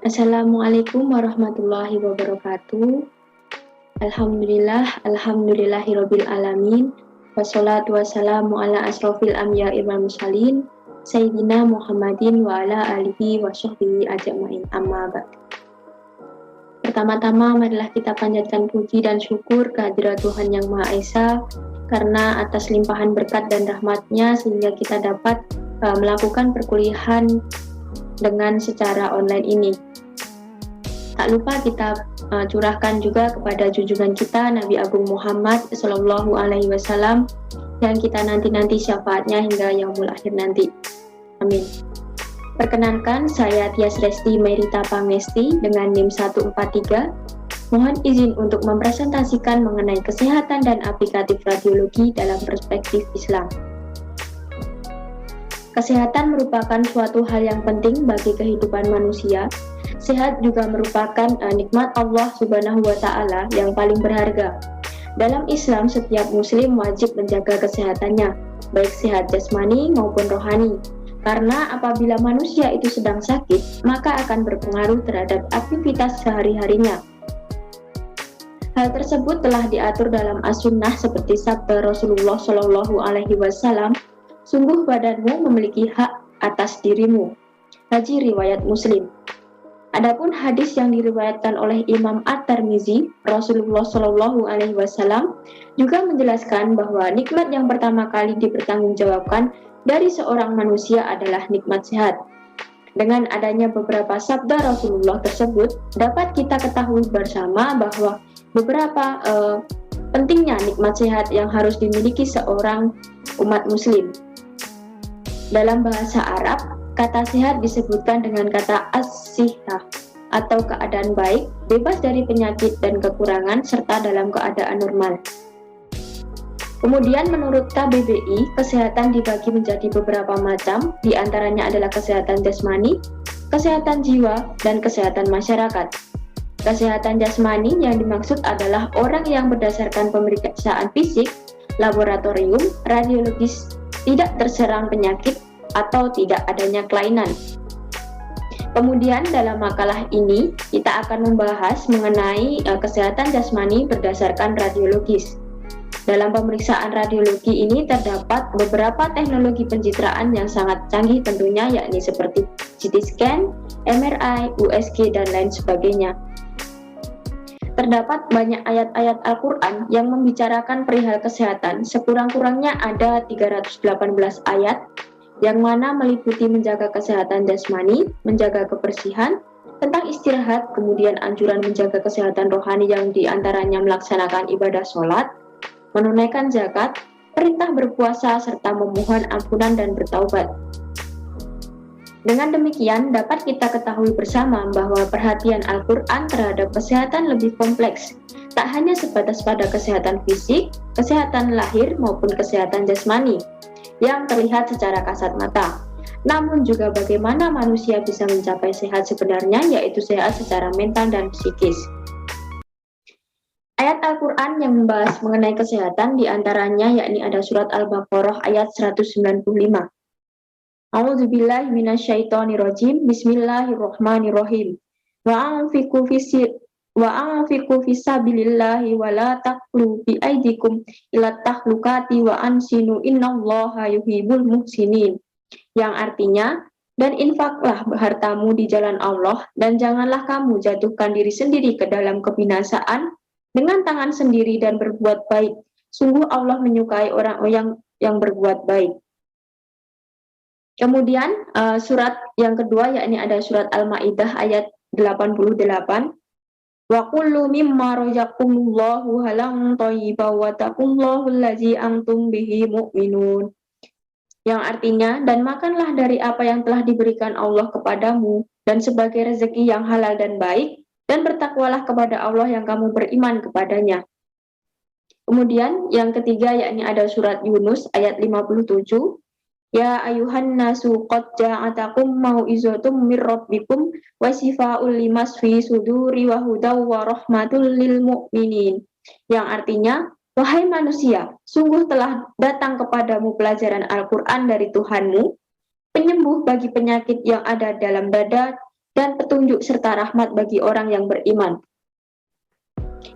Assalamualaikum warahmatullahi wabarakatuh. Alhamdulillahirabbil alamin. Wassalatu wassalamu ala asrofil anbiya'i wal mursalin Sayyidina Muhammadin wa ala alihi wa sahbihi ajma'in, amma ba'd. Pertama-tama marilah kita panjatkan puji dan syukur kehadirat Tuhan Yang Maha Esa, karena atas limpahan berkat dan rahmat-Nya sehingga kita dapat melakukan perkuliahan dengan secara online ini. Tak lupa kita curahkan juga kepada junjungan kita Nabi Agung Muhammad Sallallahu Alaihi Wasallam yang kita nanti syafaatnya hingga yaumul akhir nanti. Amin. Perkenankan, saya Tias Resti Merita Pangesti dengan NIM 143. Mohon izin untuk mempresentasikan mengenai kesehatan dan aplikatif radiologi dalam perspektif Islam. Kesehatan merupakan suatu hal yang penting bagi kehidupan manusia. Sehat juga merupakan nikmat Allah Subhanahu wa Ta'ala yang paling berharga. Dalam Islam, setiap muslim wajib menjaga kesehatannya, baik sehat jasmani maupun rohani. Karena apabila manusia itu sedang sakit, maka akan berpengaruh terhadap aktivitas sehari-harinya. Hal tersebut telah diatur dalam as-sunnah seperti sabda Rasulullah Shallallahu Alaihi Wasallam, sungguh badanmu memiliki hak atas dirimu. Hadis riwayat Muslim. Adapun hadis yang diriwayatkan oleh Imam At-Tirmizi, Rasulullah Shallallahu Alaihi Wasallam juga menjelaskan bahwa nikmat yang pertama kali dipertanggungjawabkan dari seorang manusia adalah nikmat sehat. Dengan adanya beberapa sabda Rasulullah tersebut, dapat kita ketahui bersama bahwa beberapa pentingnya nikmat sehat yang harus dimiliki seorang umat muslim. Dalam bahasa Arab, kata sehat disebutkan dengan kata as-sihah atau keadaan baik, bebas dari penyakit dan kekurangan, serta dalam keadaan normal. Kemudian menurut KBBI, kesehatan dibagi menjadi beberapa macam, diantaranya adalah kesehatan jasmani, kesehatan jiwa, dan kesehatan masyarakat. Kesehatan jasmani yang dimaksud adalah orang yang berdasarkan pemeriksaan fisik, laboratorium, radiologis, tidak terserang penyakit atau tidak adanya kelainan. Kemudian dalam makalah ini kita akan membahas mengenai kesehatan jasmani berdasarkan radiologis. Dalam pemeriksaan radiologi ini terdapat beberapa teknologi pencitraan yang sangat canggih tentunya, yakni seperti CT scan, MRI, USG, dan lain sebagainya. Terdapat banyak ayat-ayat Al-Quran yang membicarakan perihal kesehatan, sekurang-kurangnya ada 318 ayat, yang mana meliputi menjaga kesehatan jasmani, menjaga kebersihan, tentang istirahat, kemudian anjuran menjaga kesehatan rohani yang diantaranya melaksanakan ibadah sholat, menunaikan zakat, perintah berpuasa, serta memohon ampunan dan bertaubat. Dengan demikian, dapat kita ketahui bersama bahwa perhatian Al-Quran terhadap kesehatan lebih kompleks, tak hanya sebatas pada kesehatan fisik, kesehatan lahir maupun kesehatan jasmani yang terlihat secara kasat mata, namun juga bagaimana manusia bisa mencapai sehat sebenarnya, yaitu sehat secara mental dan psikis. Ayat Al-Quran yang membahas mengenai kesehatan diantaranya yakni ada surat Al-Baqarah ayat 195. A'udzubillahi minasyaitonirrajim. Bismillahirrahmanirrahim. Wa'anfiqu fisabilillahi wa la taqlu bi aidikum ila tahlukati wa ansinu innallaha yuhibbul muhsinin. Yang artinya, dan infaklah hartamu di jalan Allah dan janganlah kamu jatuhkan diri sendiri ke dalam kebinasaan dengan tangan sendiri dan berbuat baik. Sungguh Allah menyukai orang yang berbuat baik. Kemudian surat yang kedua yakni ada surat Al-Maidah ayat 88. Wa kullu mimma razaqakumullahu halalan thayyiban wa taqullahu allazi antum bihi mu'minun. Yang artinya, dan makanlah dari apa yang telah diberikan Allah kepadamu dan sebagai rezeki yang halal dan baik, dan bertakwalah kepada Allah yang kamu beriman kepadanya. Kemudian yang ketiga yakni ada surat Yunus ayat 57. Ya ayuhan nasu qad ja'atakum mau'izatum mir rabbikum wa shifaa'un limas fi suduri wa hudaw wa rahmatul lil mu'minin. Yang artinya, wahai manusia, sungguh telah datang kepadamu pelajaran Al-Quran dari Tuhanmu, penyembuh bagi penyakit yang ada dalam dada dan petunjuk serta rahmat bagi orang yang beriman.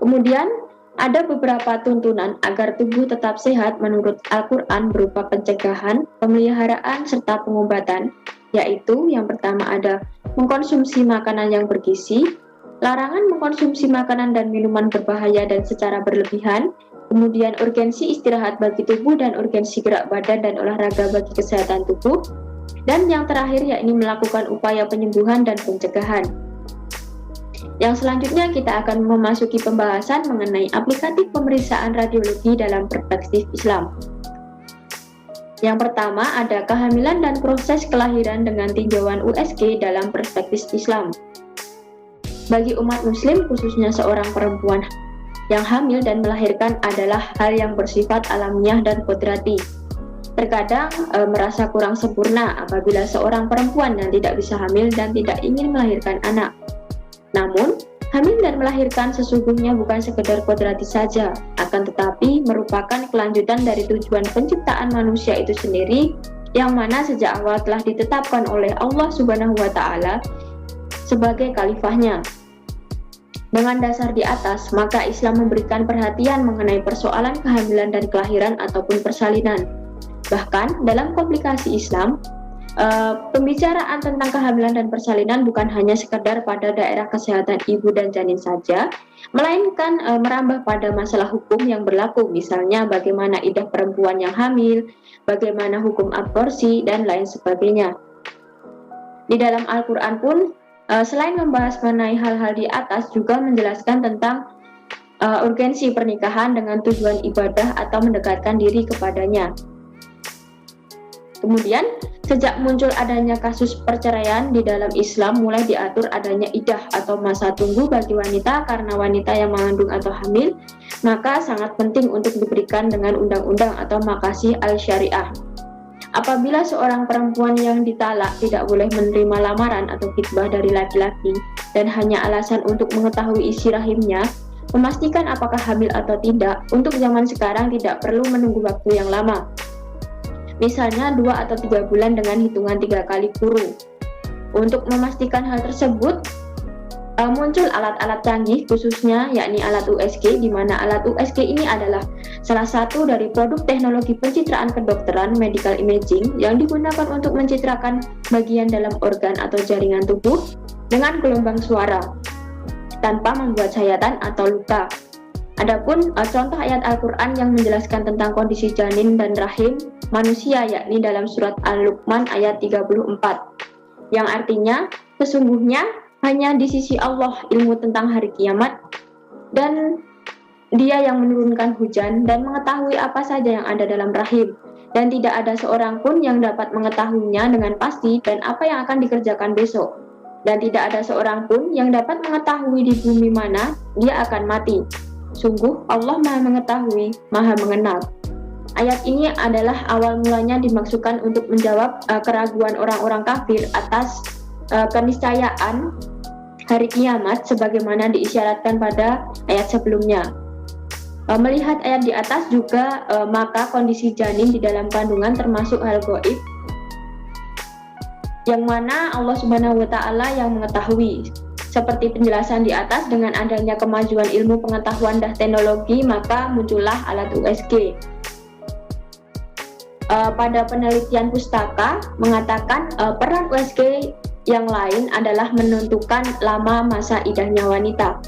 Kemudian, ada beberapa tuntunan agar tubuh tetap sehat menurut Al-Quran berupa pencegahan, pemeliharaan, serta pengobatan, yaitu yang pertama ada mengkonsumsi makanan yang bergizi, larangan mengkonsumsi makanan dan minuman berbahaya dan secara berlebihan, kemudian urgensi istirahat bagi tubuh dan urgensi gerak badan dan olahraga bagi kesehatan tubuh, dan yang terakhir yakni melakukan upaya penyembuhan dan pencegahan. Yang selanjutnya kita akan memasuki pembahasan mengenai aplikatif pemeriksaan radiologi dalam perspektif Islam. Yang pertama ada kehamilan dan proses kelahiran dengan tinjauan USG dalam perspektif Islam. Bagi umat muslim khususnya seorang perempuan yang hamil dan melahirkan adalah hal yang bersifat alamiah dan kodrati. Terkadang merasa kurang sempurna apabila seorang perempuan yang tidak bisa hamil dan tidak ingin melahirkan anak. Namun, hamil dan melahirkan sesungguhnya bukan sekedar kodrati saja, akan tetapi merupakan kelanjutan dari tujuan penciptaan manusia itu sendiri, yang mana sejak awal telah ditetapkan oleh Allah Subhanahu wa Ta'ala sebagai khalifahnya. Dengan dasar di atas, maka Islam memberikan perhatian mengenai persoalan kehamilan dan kelahiran ataupun persalinan. Bahkan, dalam komplikasi Islam, pembicaraan tentang kehamilan dan persalinan bukan hanya sekedar pada daerah kesehatan ibu dan janin saja, melainkan merambah pada masalah hukum yang berlaku, misalnya bagaimana iddah perempuan yang hamil, bagaimana hukum aborsi, dan lain sebagainya. Di dalam Al-Quran pun, selain membahas mengenai hal-hal di atas, juga menjelaskan tentang urgensi pernikahan dengan tujuan ibadah atau mendekatkan diri kepadanya. Kemudian, sejak muncul adanya kasus perceraian di dalam Islam, mulai diatur adanya iddah atau masa tunggu bagi wanita karena wanita yang mengandung atau hamil, maka sangat penting untuk diberikan dengan undang-undang atau makasih al-syariah. Apabila seorang perempuan yang ditalak tidak boleh menerima lamaran atau khitbah dari laki-laki dan hanya alasan untuk mengetahui isi rahimnya, memastikan apakah hamil atau tidak, untuk zaman sekarang tidak perlu menunggu waktu yang lama. Misalnya 2 atau 3 bulan dengan hitungan 3 kali kurung. Untuk memastikan hal tersebut, muncul alat-alat canggih khususnya yakni alat USG, di mana alat USG ini adalah salah satu dari produk teknologi pencitraan kedokteran medical imaging yang digunakan untuk mencitrakan bagian dalam organ atau jaringan tubuh dengan gelombang suara tanpa membuat sayatan atau luka. Adapun contoh ayat Al-Quran yang menjelaskan tentang kondisi janin dan rahim manusia yakni dalam surat Al-Luqman ayat 34, yang artinya sesungguhnya hanya di sisi Allah ilmu tentang hari kiamat, dan Dia yang menurunkan hujan dan mengetahui apa saja yang ada dalam rahim, dan tidak ada seorang pun yang dapat mengetahuinya dengan pasti dan apa yang akan dikerjakan besok, dan tidak ada seorang pun yang dapat mengetahui di bumi mana dia akan mati. Sungguh Allah Maha Mengetahui, Maha Mengenal. Ayat ini adalah awal mulanya dimaksudkan untuk menjawab keraguan orang-orang kafir atas keniscayaan hari kiamat sebagaimana diisyaratkan pada ayat sebelumnya. Melihat ayat di atas juga, maka kondisi janin di dalam kandungan termasuk hal gaib yang mana Allah Subhanahu wa Ta'ala yang mengetahui. Seperti penjelasan di atas, dengan adanya kemajuan ilmu pengetahuan dan teknologi, maka muncullah alat USG. Pada penelitian pustaka mengatakan peran USG yang lain adalah menentukan lama masa iddahnya wanita.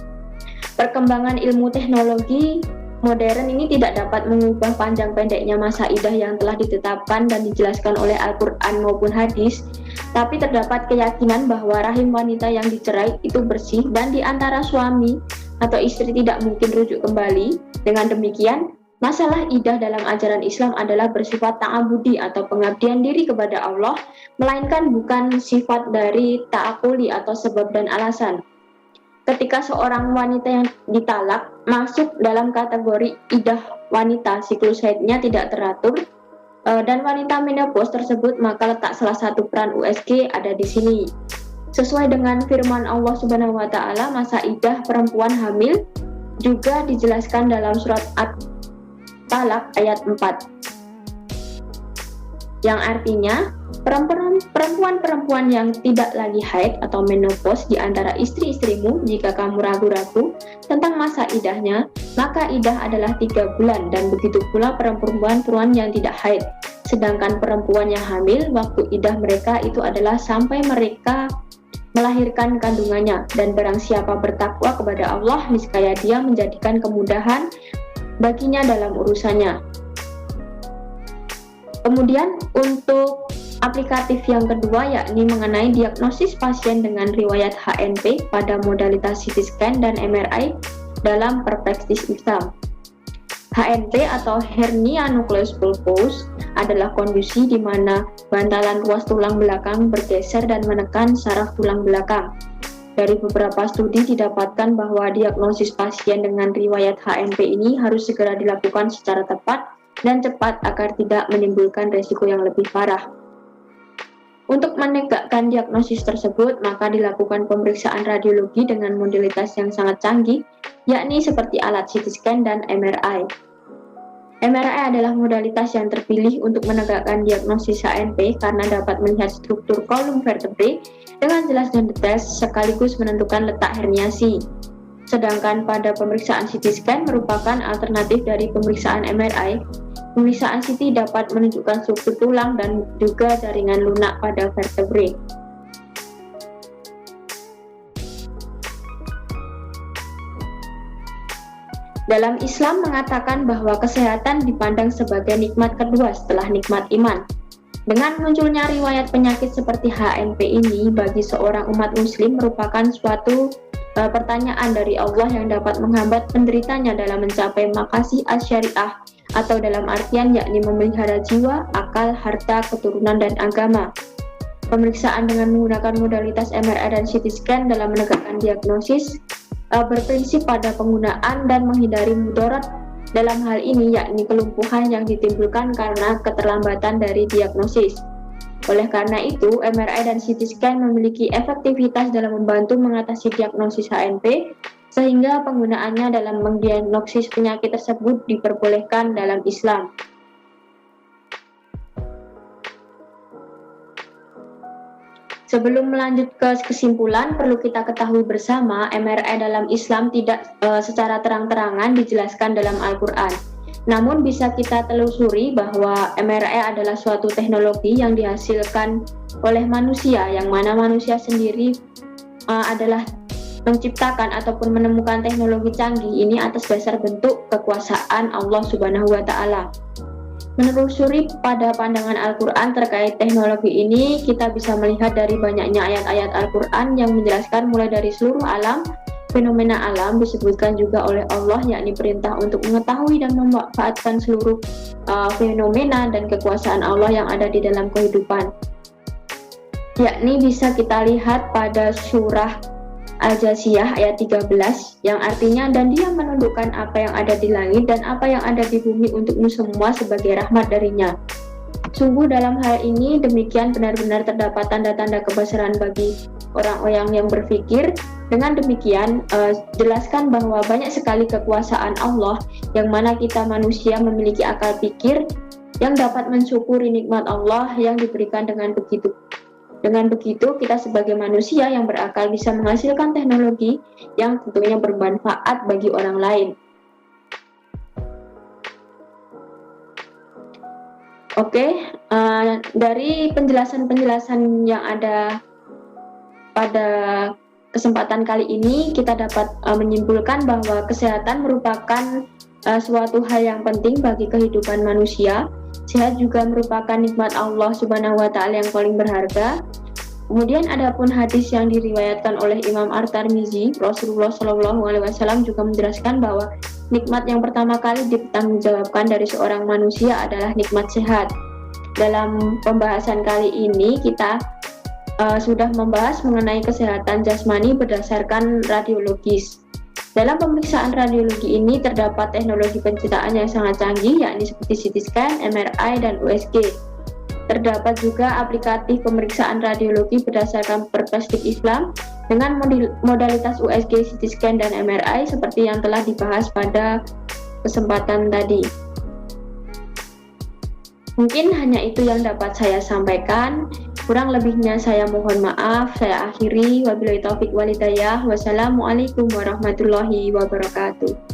Perkembangan ilmu teknologi modern ini tidak dapat mengubah panjang pendeknya masa iddah yang telah ditetapkan dan dijelaskan oleh Al-Quran maupun hadis, tapi terdapat keyakinan bahwa rahim wanita yang dicerai itu bersih dan di antara suami atau istri tidak mungkin rujuk kembali. Dengan demikian, masalah iddah dalam ajaran Islam adalah bersifat ta'abudi atau pengabdian diri kepada Allah, melainkan bukan sifat dari ta'akuli atau sebab dan alasan. Ketika seorang wanita yang ditalak masuk dalam kategori iddah wanita, siklus haidnya tidak teratur, dan wanita menopause tersebut, maka letak salah satu peran USG ada di sini. Sesuai dengan firman Allah Subhanahu wa Ta'ala, masa iddah perempuan hamil juga dijelaskan dalam surat At-Talaq ayat 4, yang artinya Perempuan-perempuan yang tidak lagi haid atau menopause di antara istri-istrimu, jika kamu ragu-ragu tentang masa idahnya, maka idah adalah 3 bulan, dan begitu pula perempuan-perempuan yang tidak haid. Sedangkan perempuan yang hamil, waktu idah mereka itu adalah sampai mereka melahirkan kandungannya. Dan barang siapa bertakwa kepada Allah, niscaya Dia menjadikan kemudahan baginya dalam urusannya. Kemudian untuk aplikatif yang kedua, yakni mengenai diagnosis pasien dengan riwayat HNP pada modalitas CT scan dan MRI dalam perspektif Islam. HNP atau hernia nucleus pulposus adalah kondisi di mana bantalan ruas tulang belakang bergeser dan menekan saraf tulang belakang. Dari beberapa studi didapatkan bahwa diagnosis pasien dengan riwayat HNP ini harus segera dilakukan secara tepat dan cepat agar tidak menimbulkan risiko yang lebih parah. Untuk menegakkan diagnosis tersebut, maka dilakukan pemeriksaan radiologi dengan modalitas yang sangat canggih, yakni seperti alat CT scan dan MRI. MRI adalah modalitas yang terpilih untuk menegakkan diagnosis HNP karena dapat melihat struktur kolum vertebrae dengan jelas dan detail sekaligus menentukan letak herniasi. Sedangkan pada pemeriksaan CT scan merupakan alternatif dari pemeriksaan MRI. Pemeriksaan CT dapat menunjukkan struktur tulang dan juga jaringan lunak pada vertebrae. Dalam Islam mengatakan bahwa kesehatan dipandang sebagai nikmat kedua setelah nikmat iman. Dengan munculnya riwayat penyakit seperti HNP ini bagi seorang umat muslim merupakan suatu pertanyaan dari Allah yang dapat menghambat penderitanya dalam mencapai maqasid asy-syariah, atau dalam artian yakni memelihara jiwa, akal, harta, keturunan, dan agama. Pemeriksaan dengan menggunakan modalitas MRI dan CT scan dalam menegakkan diagnosis berprinsip pada penggunaan dan menghindari mudarat dalam hal ini, yakni kelumpuhan yang ditimbulkan karena keterlambatan dari diagnosis. Oleh karena itu, MRI dan CT scan memiliki efektivitas dalam membantu mengatasi diagnosis HNP, sehingga penggunaannya dalam mendiagnosis penyakit tersebut diperbolehkan dalam Islam. Sebelum melanjut ke kesimpulan, perlu kita ketahui bersama, MRI dalam Islam tidak secara terang-terangan dijelaskan dalam Al-Quran. Namun bisa kita telusuri bahwa MRI adalah suatu teknologi yang dihasilkan oleh manusia, yang mana manusia sendiri adalah menciptakan ataupun menemukan teknologi canggih ini atas dasar bentuk kekuasaan Allah Subhanahu wa Ta'ala. Menelusuri pada pandangan Al-Quran terkait teknologi ini, kita bisa melihat dari banyaknya ayat-ayat Al-Quran yang menjelaskan mulai dari seluruh alam, fenomena alam disebutkan juga oleh Allah, yakni perintah untuk mengetahui dan memanfaatkan seluruh fenomena dan kekuasaan Allah yang ada di dalam kehidupan. Yakni bisa kita lihat pada surah Al-Jasiyah ayat 13 yang artinya, dan Dia menundukkan apa yang ada di langit dan apa yang ada di bumi untukmu semua sebagai rahmat darinya. Sungguh dalam hal ini demikian benar-benar terdapat tanda-tanda kebesaran bagi orang-orang yang berpikir. Dengan demikian jelaskan bahwa banyak sekali kekuasaan Allah yang mana kita manusia memiliki akal pikir yang dapat mensyukuri nikmat Allah yang diberikan dengan begitu. Dengan begitu, kita sebagai manusia yang berakal bisa menghasilkan teknologi yang tentunya bermanfaat bagi orang lain. Oke, dari penjelasan-penjelasan yang ada pada kesempatan kali ini, kita dapat menyimpulkan bahwa kesehatan merupakan suatu hal yang penting bagi kehidupan manusia. Sehat juga merupakan nikmat Allah Subhanahu wa Ta'ala yang paling berharga. Kemudian adapun hadis yang diriwayatkan oleh Imam At-Tirmizi, Rasulullah SAW juga menjelaskan bahwa nikmat yang pertama kali dipertanggungjawabkan dari seorang manusia adalah nikmat sehat. Dalam pembahasan kali ini kita sudah membahas mengenai kesehatan jasmani berdasarkan radiologis. Dalam pemeriksaan radiologi ini terdapat teknologi pencitraan yang sangat canggih, yakni seperti CT scan, MRI, dan USG. Terdapat juga aplikatif pemeriksaan radiologi berdasarkan perspektif Islam dengan modalitas USG, CT scan, dan MRI seperti yang telah dibahas pada kesempatan tadi. Mungkin hanya itu yang dapat saya sampaikan. Kurang lebihnya saya mohon maaf. Saya akhiri. Wabillahi taufik walhidayah. Wassalamualaikum warahmatullahi wabarakatuh.